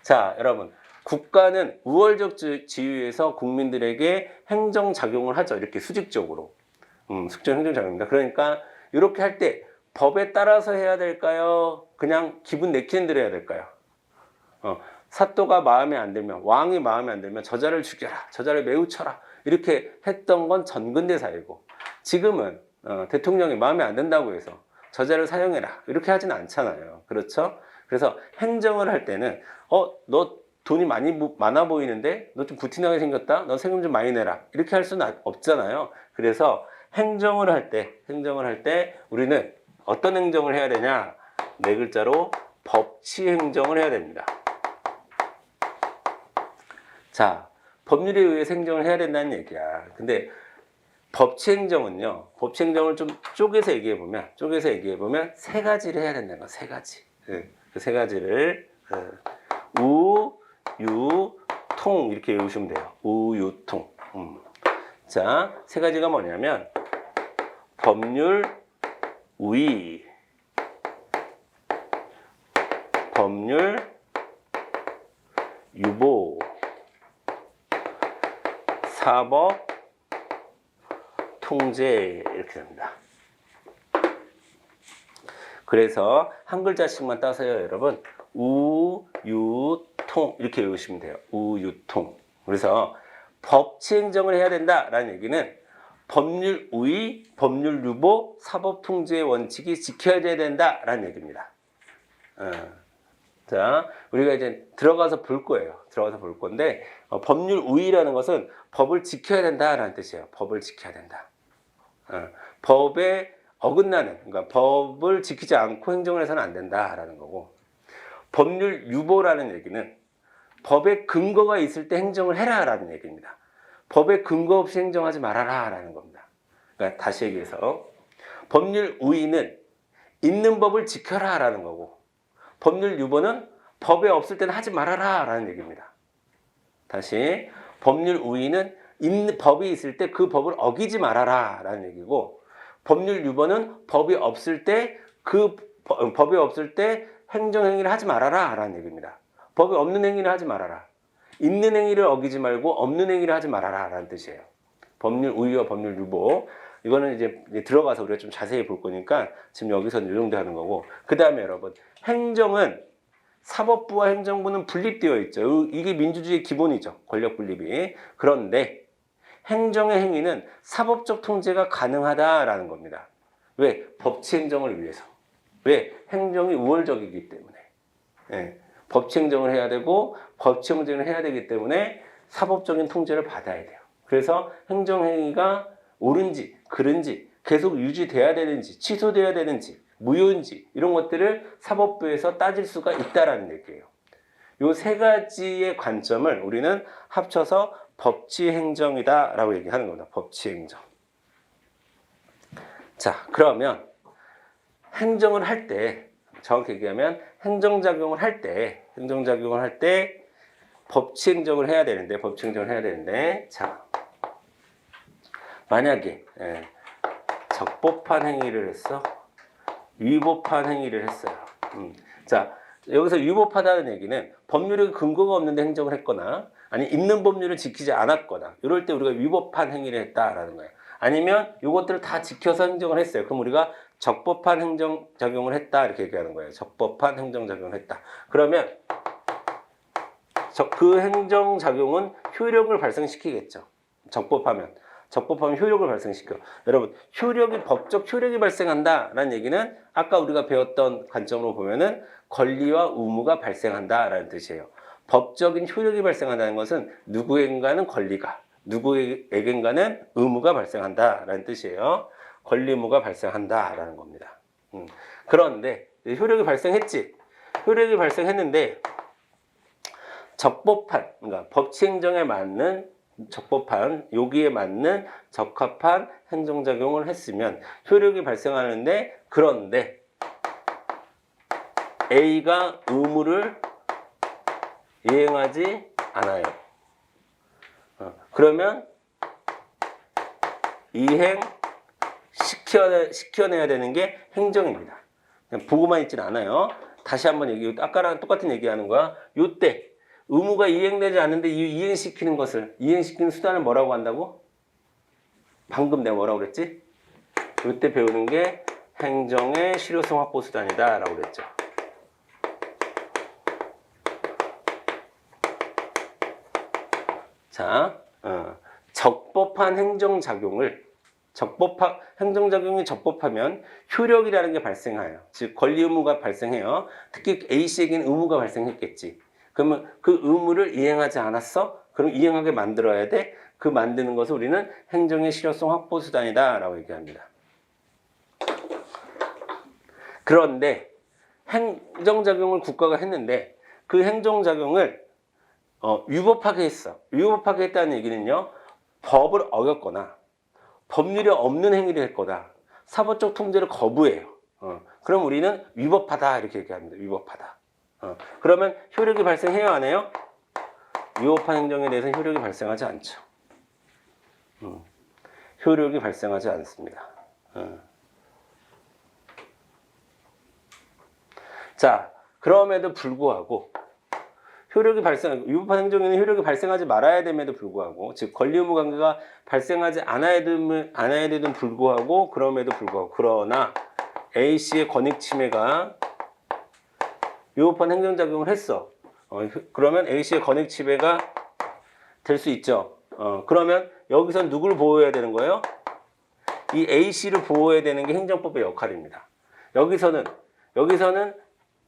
자, 여러분, 국가는 우월적 지위에서 국민들에게 행정작용을 하죠. 이렇게 수직적으로. 수직적 행정작용입니다. 그러니까 이렇게 할 때 법에 따라서 해야 될까요? 그냥 기분 내키는 대로 해야 될까요? 사또가 마음에 안 들면, 왕이 마음에 안 들면 저자를 죽여라, 저자를 매우 쳐라 이렇게 했던 건 전근대 사회고, 지금은 대통령이 마음에 안 든다고 해서 저자를 사용해라. 이렇게 하진 않잖아요. 그렇죠? 그래서 행정을 할 때는 너 돈이 많아 보이는데 너 좀 부티나게 생겼다. 너 세금 좀 많이 내라. 이렇게 할 수는 없잖아요. 그래서 행정을 할 때 우리는 어떤 행정을 해야 되냐? 네 글자로 법치 행정을 해야 됩니다. 자, 법률에 의해서 행정을 해야 된다는 얘기야. 근데 법치 행정은요. 법치 행정을 좀 쪼개서 얘기해 보면 세 가지를 해야 된다는 거야. 세 가지. 그 세 가지를 우, 유, 통 이렇게 외우시면 돼요. 우, 유, 통. 자, 세 가지가 뭐냐면 법률 우위, 법률 유보, 사법 통제 이렇게 됩니다. 그래서 한 글자씩만 따서요, 여러분. 우, 유, 통 이렇게 외우시면 돼요. 우, 유, 통. 그래서 법치 행정을 해야 된다라는 얘기는 법률 우위, 법률 유보, 사법 통제의 원칙이 지켜져야 된다라는 얘기입니다. 자, 우리가 이제 들어가서 볼 거예요. 들어가서 볼 건데 법률 우위라는 것은 법을 지켜야 된다라는 뜻이에요. 법을 지켜야 된다. 법에 어긋나는, 그러니까 법을 지키지 않고 행정을 해서는 안 된다라는 거고, 법률 유보라는 얘기는 법에 근거가 있을 때 행정을 해라라는 얘기입니다. 법에 근거 없이 행정하지 말아라라는 겁니다. 그러니까 다시 얘기해서 법률 우위는 있는 법을 지켜라라는 거고, 법률 유보는 법에 없을 때는 하지 말아라라는 얘기입니다. 다시 법률 우위는 법이 있을 때 그 법을 어기지 말아라라는 얘기고, 법률 유보는 법이 없을 때 법이 없을 때 행정행위를 하지 말아라라는 얘기입니다. 법이 없는 행위를 하지 말아라. 있는 행위를 어기지 말고 없는 행위를 하지 말아라라는 뜻이에요. 법률 우위와 법률 유보. 이거는 이제 들어가서 우리가 좀 자세히 볼 거니까 지금 여기서는 이 정도 하는 거고, 그 다음에 여러분, 행정은 사법부와 행정부는 분립되어 있죠. 이게 민주주의의 기본이죠. 권력 분립이. 그런데 행정의 행위는 사법적 통제가 가능하다라는 겁니다. 왜? 법치 행정을 위해서. 왜? 행정이 우월적이기 때문에. 예. 법치 행정을 해야 되고 법치 행정을 해야 되기 때문에 사법적인 통제를 받아야 돼요. 그래서 행정행위가 옳은지 그른지 계속 유지돼야 되는지 취소돼야 되는지 무효인지 이런 것들을 사법부에서 따질 수가 있다라는 얘기예요. 이 세 가지의 관점을 우리는 합쳐서 법치 행정이다라고 얘기하는 겁니다. 법치 행정. 자, 그러면 행정을 할 때, 정확히 얘기하면 행정작용을 할 때 법치 행정을 해야 되는데, 자, 만약에 적법한 행위를 했어, 위법한 행위를 했어요. 자, 여기서 위법하다는 얘기는 법률에 근거가 없는데 행정을 했거나, 아니 있는 법률을 지키지 않았거나, 이럴 때 우리가 위법한 행위를 했다라는 거예요. 아니면 이것들을 다 지켜서 행정을 했어요. 그럼 우리가 적법한 행정작용을 했다 이렇게 얘기하는 거예요. 적법한 행정작용을 했다. 그러면 그 행정작용은 효력을 발생시키겠죠. 적법하면 효력을 발생시켜. 여러분, 법적 효력이 발생한다라는 얘기는 아까 우리가 배웠던 관점으로 보면은 권리와 의무가 발생한다라는 뜻이에요. 법적인 효력이 발생한다는 것은 누구에겐가는 권리가, 누구에겐가는 의무가 발생한다라는 뜻이에요. 권리, 의무가 발생한다라는 겁니다. 그런데 효력이 발생했지. 효력이 발생했는데 적법한, 그러니까 법치 행정에 맞는 적법한, 여기에 맞는 적합한 행정작용을 했으면 효력이 발생하는데, 그런데 A가 의무를 이행하지 않아요. 그러면 시켜내야 되는 게 행정입니다. 그냥 보고만 있진 않아요. 다시 한번 아까랑 똑같은 얘기하는 거야. 요때 의무가 이행되지 않는데 이행시키는 수단을 뭐라고 한다고? 방금 내가 뭐라고 그랬지? 요때 배우는 게 행정의 실효성 확보 수단이다 라고 그랬죠. 자, 적법한 행정작용을 행정작용이 적법하면 효력이라는 게 발생해요. 즉 권리 의무가 발생해요. 특히 A씨에게는 의무가 발생했겠지. 그러면 그 의무를 이행하지 않았어? 그럼 이행하게 만들어야 돼. 그 만드는 것을 우리는 행정의 실효성 확보 수단이다 라고 얘기합니다. 그런데 행정작용을 국가가 했는데 그 행정작용을 위법하게 했어. 위법하게 했다는 얘기는요, 법을 어겼거나 법률이 없는 행위를 했거나 사법적 통제를 거부해요. 그럼 우리는 위법하다 이렇게 얘기합니다. 위법하다. 그러면 효력이 발생해요, 안 해요? 위법한 행정에 대해서는 효력이 발생하지 않죠. 효력이 발생하지 않습니다. 자, 그럼에도 불구하고 위법한 행정에는 효력이 발생하지 말아야 됨에도 불구하고, 즉 권리 의무 관계가 발생하지 않아야 됨에도 불구하고, 그러나 A씨의 권익 침해가 위법한 행정작용을 했어. 그러면 A씨의 권익 침해가 될 수 있죠. 그러면 여기서 누구를 보호해야 되는 거예요? 이 A씨를 보호해야 되는 게 행정법의 역할입니다. 여기서는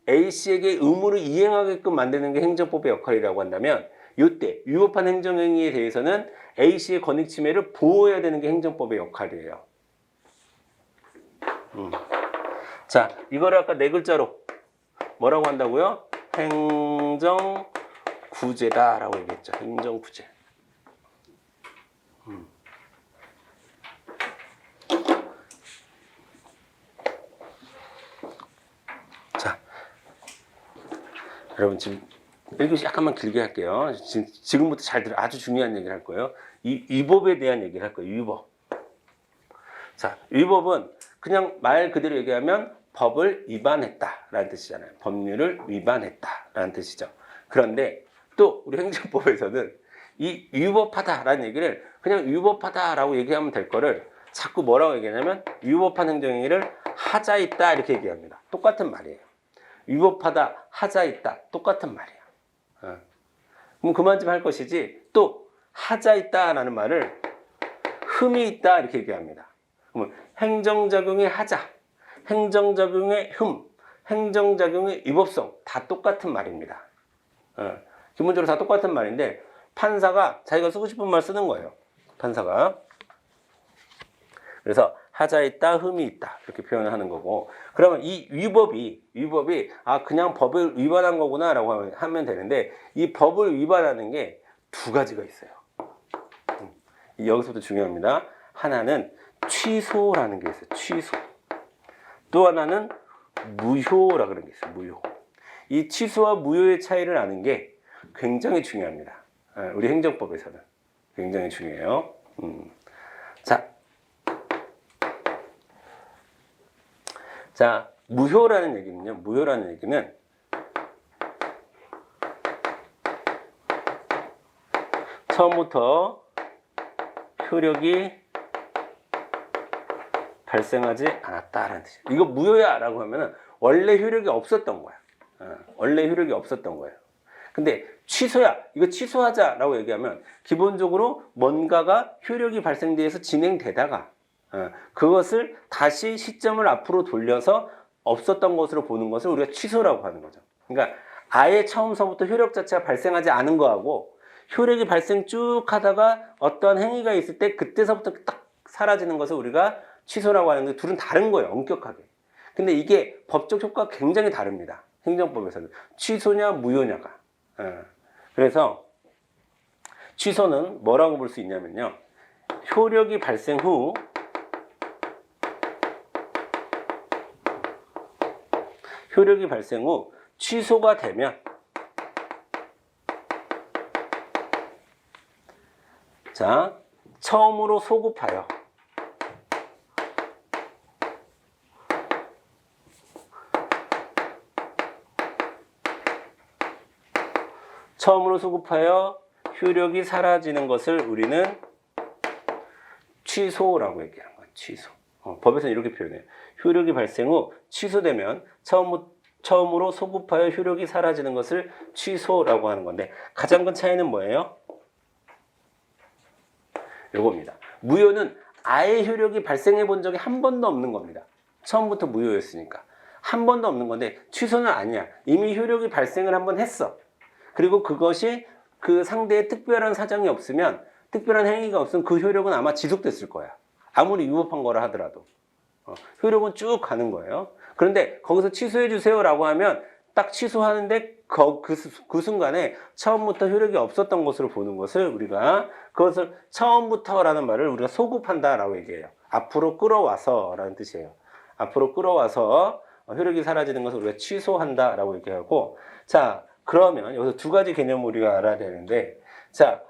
A씨에게 의무를 이행하게끔 만드는 게 행정법의 역할이라고 한다면, 이때 위법한 행정행위에 대해서는 A씨의 권익 침해를 보호해야 되는 게 행정법의 역할이에요. 자, 이거를 아까 네 글자로 뭐라고 한다고요? 행정구제다라고 얘기했죠. 행정구제. 자, 여러분 지금 1교시 약간만 길게 할게요. 지금부터 잘 들어. 아주 중요한 얘기를 할 거예요. 위법에 대한 얘기를 할 거예요. 위법. 자, 위법은 그냥 말 그대로 얘기하면 법을 위반했다라는 뜻이잖아요. 법률을 위반했다라는 뜻이죠. 그런데 또 우리 행정법에서는 이 위법하다라는 얘기를 그냥 위법하다라고 얘기하면 될 거를 자꾸 뭐라고 얘기하냐면 위법한 행정행위를 하자 있다 이렇게 얘기합니다. 똑같은 말이에요. 위법하다, 하자 있다 똑같은 말이에요. 그럼 그만 좀 할 것이지, 또 하자 있다라는 말을 흠이 있다 이렇게 얘기합니다. 그러면 행정작용의 하자, 행정작용의 흠, 행정작용의 위법성 다 똑같은 말입니다. 기본적으로 다 똑같은 말인데 판사가 자기가 쓰고 싶은 말 쓰는 거예요. 판사가. 그래서 하자 있다, 흠이 있다 이렇게 표현을 하는 거고, 그러면 이 위법이 그냥 법을 위반한 거구나 라고 하면 되는데, 이 법을 위반하는 게 두 가지가 있어요. 여기서부터 중요합니다. 하나는 취소라는 게 있어요. 취소. 또 하나는 무효라고 하는 게 있어요. 무효. 이 취소와 무효의 차이를 아는 게 굉장히 중요합니다. 우리 행정법에서는 굉장히 중요해요. 자, 무효라는 얘기는요. 무효라는 얘기는 처음부터 효력이 발생하지 않았다라는 뜻이에요. 이거 무효야 라고 하면은 원래 효력이 없었던 거야. 원래 효력이 없었던 거예요. 근데 취소야, 이거 취소하자 라고 얘기하면 기본적으로 뭔가가 효력이 발생돼서 진행되다가 그것을 다시 시점을 앞으로 돌려서 없었던 것으로 보는 것을 우리가 취소라고 하는 거죠. 그러니까 아예 처음서부터 효력 자체가 발생하지 않은 거하고 효력이 발생 쭉 하다가 어떠한 행위가 있을 때 그때서부터 딱 사라지는 것을 우리가 취소라고 하는데, 둘은 다른 거예요. 엄격하게. 근데 이게 법적 효과가 굉장히 다릅니다. 행정법에서는. 취소냐 무효냐가. 그래서 취소는 뭐라고 볼 수 있냐면요. 효력이 발생 후 취소가 되면, 자, 처음으로 소급하여 효력이 사라지는 것을 우리는 취소라고 얘기하는 거예요. 취소. 법에서는 이렇게 표현해요. 효력이 발생 후 취소되면 처음으로 소급하여 효력이 사라지는 것을 취소라고 하는 건데, 가장 큰 차이는 뭐예요? 요겁니다. 무효는 아예 효력이 발생해 본 적이 한 번도 없는 겁니다. 처음부터 무효였으니까. 한 번도 없는 건데 취소는 아니야. 이미 효력이 발생을 한 번 했어. 그리고 그것이 그 상대의 특별한 사정이 없으면, 특별한 행위가 없으면 그 효력은 아마 지속됐을 거야. 아무리 위법한 거라 하더라도. 효력은 쭉 가는 거예요. 그런데 거기서 취소해 주세요라고 하면 딱 취소하는데 그 순간에 처음부터 효력이 없었던 것으로 보는 것을 우리가, 그것을 처음부터라는 말을 우리가 소급한다라고 얘기해요. 앞으로 끌어와서라는 뜻이에요. 앞으로 끌어와서 효력이 사라지는 것을 우리가 취소한다라고 얘기하고, 자, 그러면 여기서 두 가지 개념을 우리가 알아야 되는데, 자,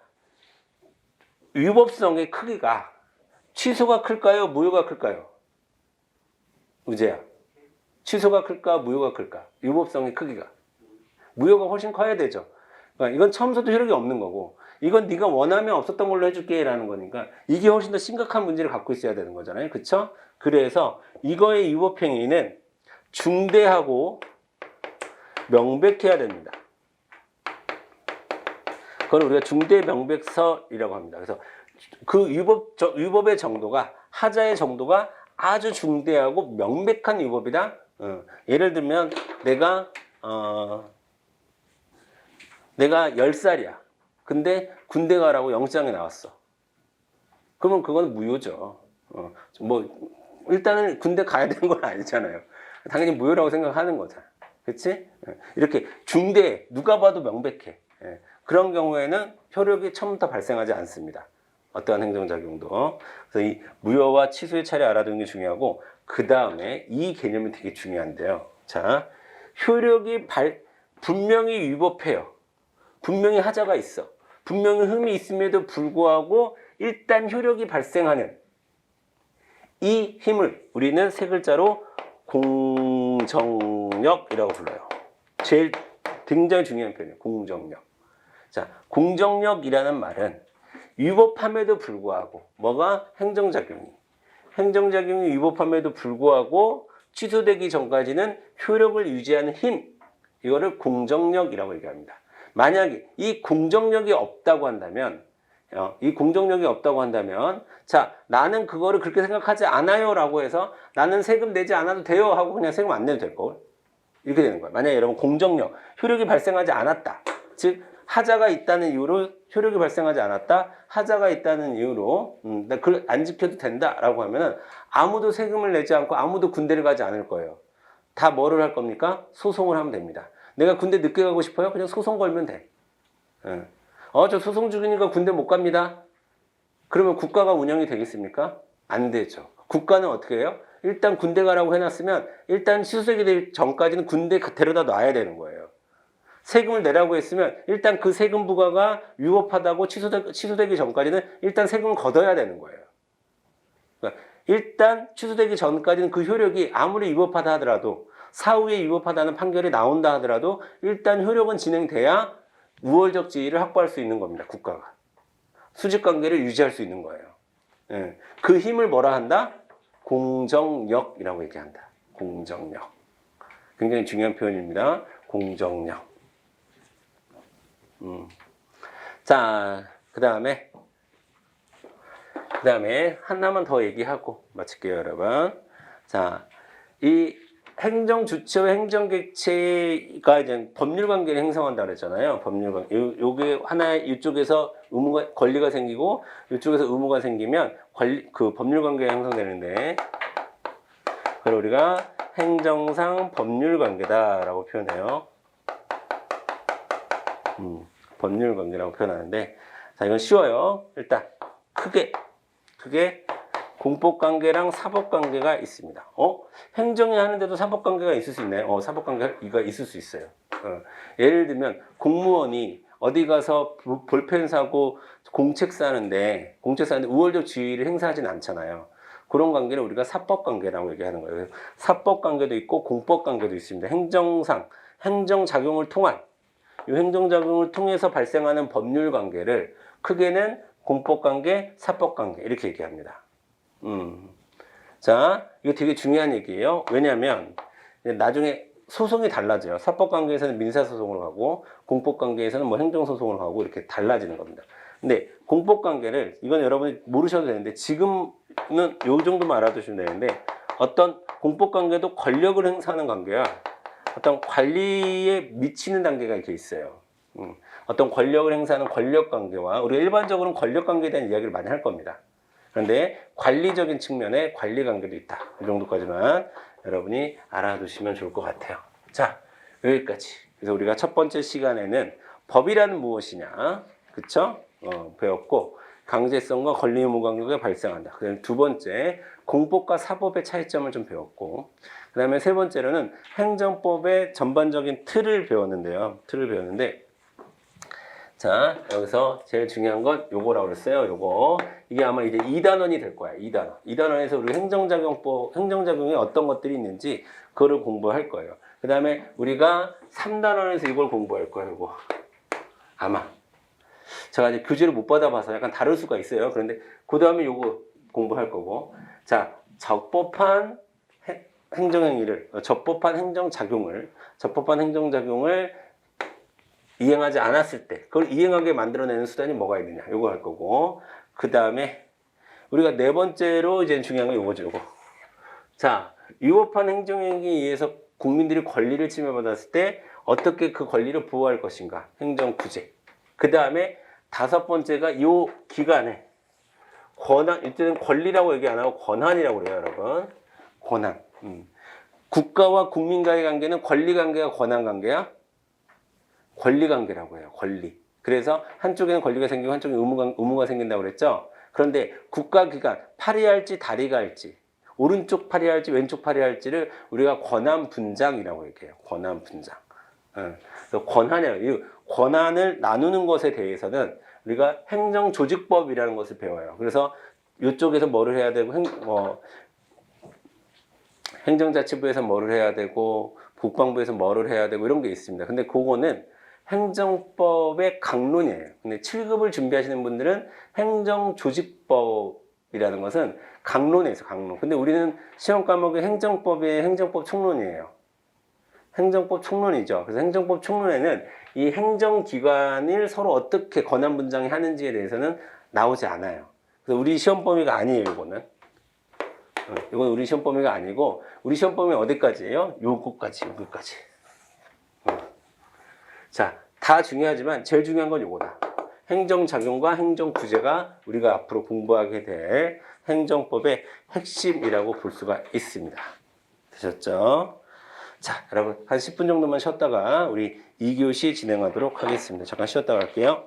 위법성의 크기가 취소가 클까요? 무효가 클까요? 우재야. 취소가 클까? 무효가 클까? 위법성의 크기가. 무효가 훨씬 커야 되죠. 그러니까 이건 처음부터 효력이 없는 거고, 이건 네가 원하면 없었던 걸로 해줄게 라는 거니까 이게 훨씬 더 심각한 문제를 갖고 있어야 되는 거잖아요. 그쵸? 그래서 이거의 위법행위는 중대하고 명백해야 됩니다. 그걸 우리가 중대명백설이라고 합니다. 그래서 그 위법의 정도가, 하자의 정도가 아주 중대하고 명백한 위법이다. 예를 들면 내가 10살이야. 근데 군대 가라고 영장이 나왔어. 그러면 그건 무효죠. 일단은 군대 가야 되는 건 아니잖아요. 당연히 무효라고 생각하는 거잖아. 그치? 이렇게 중대, 누가 봐도 명백해. 그런 경우에는 효력이 처음부터 발생하지 않습니다. 어떠한 행정작용도. 그래서 이 무효와 취소의 차례 알아두는 게 중요하고, 그 다음에 이 개념이 되게 중요한데요. 자, 효력이 분명히 위법해요. 분명히 하자가 있어. 분명히 흠이 있음에도 불구하고 일단 효력이 발생하는 이 힘을 우리는 세 글자로 공정력이라고 불러요. 제일 굉장히 중요한 표현이에요. 공정력. 자, 공정력이라는 말은 위법함에도 불구하고, 뭐가? 행정작용이 위법함에도 불구하고 취소되기 전까지는 효력을 유지하는 힘, 이거를 공정력이라고 얘기합니다. 만약에 이 공정력이 없다고 한다면, 자, 나는 그거를 그렇게 생각하지 않아요 라고 해서 나는 세금 내지 않아도 돼요 하고 그냥 세금 안 내도 될 걸. 이렇게 되는 거야. 만약에 여러분 공정력, 효력이 발생하지 않았다. 즉, 하자가 있다는 이유로 효력이 발생하지 않았다. 하자가 있다는 이유로 그걸 안 지켜도 된다라고 하면은 아무도 세금을 내지 않고 아무도 군대를 가지 않을 거예요. 다 뭐를 할 겁니까? 소송을 하면 됩니다. 내가 군대 늦게 가고 싶어요? 그냥 소송 걸면 돼. 저 소송 중이니까 군대 못 갑니다. 그러면 국가가 운영이 되겠습니까? 안 되죠. 국가는 어떻게 해요? 일단 군대 가라고 해놨으면 일단 취소되기 되기 전까지는 군대 데려다 놔야 되는 거예요. 세금을 내라고 했으면 일단 그 세금 부과가 위법하다고 취소되기 전까지는 일단 세금을 걷어야 되는 거예요. 그러니까 일단 취소되기 전까지는 그 효력이 아무리 위법하다 하더라도, 사후에 위법하다는 판결이 나온다 하더라도 일단 효력은 진행돼야 우월적 지위를 확보할 수 있는 겁니다. 국가가. 수직관계를 유지할 수 있는 거예요. 그 힘을 뭐라 한다? 공정력이라고 얘기한다. 공정력. 굉장히 중요한 표현입니다. 공정력. 자, 그 다음에 하나만 더 얘기하고 마칠게요, 여러분. 자, 이 행정주체와 행정객체가 이제 법률관계를 형성한다 그랬잖아요. 법률관계. 요게 하나의 이쪽에서 권리가 생기고 이쪽에서 의무가 생기면 그 법률관계가 형성되는데, 그걸 우리가 행정상 법률관계다라고 표현해요. 법률관계라고 표현하는데, 자, 이건 쉬워요. 일단 크게 공법관계랑 사법관계가 있습니다. 행정이 하는데도 사법관계가 있을 수 있나요? 사법관계가 있을 수 있어요. 예를 들면 공무원이 어디 가서 볼펜 사고 공책 사는데 우월적 지위를 행사하지는 않잖아요. 그런 관계를 우리가 사법관계라고 얘기하는 거예요. 사법관계도 있고 공법관계도 있습니다. 행정작용을 통한, 이 행정작용을 통해서 발생하는 법률관계를 크게는 공법관계, 사법관계 이렇게 얘기합니다. 자, 이거 되게 중요한 얘기예요. 왜냐하면 나중에 소송이 달라져요. 사법관계에서는 민사소송으로 가고 공법관계에서는 뭐 행정소송으로 가고 이렇게 달라지는 겁니다. 근데 공법관계를 이건 여러분이 모르셔도 되는데 지금은 요 정도만 알아두시면 되는데 어떤 공법관계도 권력을 행사하는 관계야. 어떤 관리에 미치는 단계가 이렇게 있어요. 어떤 권력을 행사하는 권력관계와 우리가 일반적으로는 권력관계에 대한 이야기를 많이 할 겁니다. 그런데 관리적인 측면에 관리관계도 있다. 이 정도까지만 여러분이 알아두시면 좋을 것 같아요. 자, 여기까지. 그래서 우리가 첫 번째 시간에는 법이란 무엇이냐, 그쵸? 배웠고 강제성과 권리 의무 관계가 발생한다. 그다음에 두 번째 공법과 사법의 차이점을 좀 배웠고, 그 다음에 세 번째로는 행정법의 전반적인 틀을 배웠는데요. 틀을 배웠는데, 자, 여기서 제일 중요한 건 요거라고 그랬어요. 요거. 이게 아마 이제 2단원이 될 거야. 2단원. 2단원에서 우리 행정작용에 어떤 것들이 있는지 그거를 공부할 거예요. 그 다음에 우리가 3단원에서 이걸 공부할 거예요. 요거. 아마. 제가 아직 교재를 못 받아봐서 약간 다를 수가 있어요. 그런데 그 다음에 요거 공부할 거고. 자, 적법한 행정작용을 이행하지 않았을 때 그걸 이행하게 만들어내는 수단이 뭐가 있느냐 요거 할 거고, 그 다음에 우리가 네 번째로 이제 중요한 건 요거죠. 요거. 자, 위법한 행정행위에 의해서 국민들이 권리를 침해받았을 때 어떻게 그 권리를 보호할 것인가, 행정구제. 그 다음에 다섯 번째가 요 기간에 권한, 이때는 권리라고 얘기 안 하고 권한이라고 그래요, 여러분. 권한. 국가와 국민과의 관계는 권리 관계가 권한 관계야? 권리 관계라고 해요. 권리. 그래서 한쪽에는 권리가 생기고 한쪽에 의무가 생긴다고 그랬죠. 그런데 국가기관, 팔이 할지 다리가 할지, 오른쪽 팔이 할지 왼쪽 팔이 할지를 우리가 권한 분장이라고 얘기해요. 권한 분장. 그래서 권한이에요. 이 권한을 나누는 것에 대해서는 우리가 행정조직법이라는 것을 배워요. 그래서 이쪽에서 뭐를 해야 되고, 행정자치부에서 뭐를 해야 되고, 국방부에서 뭐를 해야 되고, 이런 게 있습니다. 근데 그거는 행정법의 강론이에요. 근데 7급을 준비하시는 분들은 행정조직법이라는 것은 강론에 있어요, 강론. 근데 우리는 시험 과목이 행정법의 행정법 총론이에요. 행정법 총론이죠. 그래서 행정법 총론에는 이 행정기관을 서로 어떻게 권한 분장이 하는지에 대해서는 나오지 않아요. 그래서 우리 시험 범위가 아니에요, 이거는. 이건 우리 시험 범위가 아니고, 우리 시험 범위 어디까지예요? 요거까지. 자, 다 중요하지만 제일 중요한 건 요거다. 행정작용과 행정구제가 우리가 앞으로 공부하게 될 행정법의 핵심이라고 볼 수가 있습니다. 되셨죠? 자, 여러분 한 10분 정도만 쉬었다가 우리 2교시 진행하도록 하겠습니다. 잠깐 쉬었다 갈게요.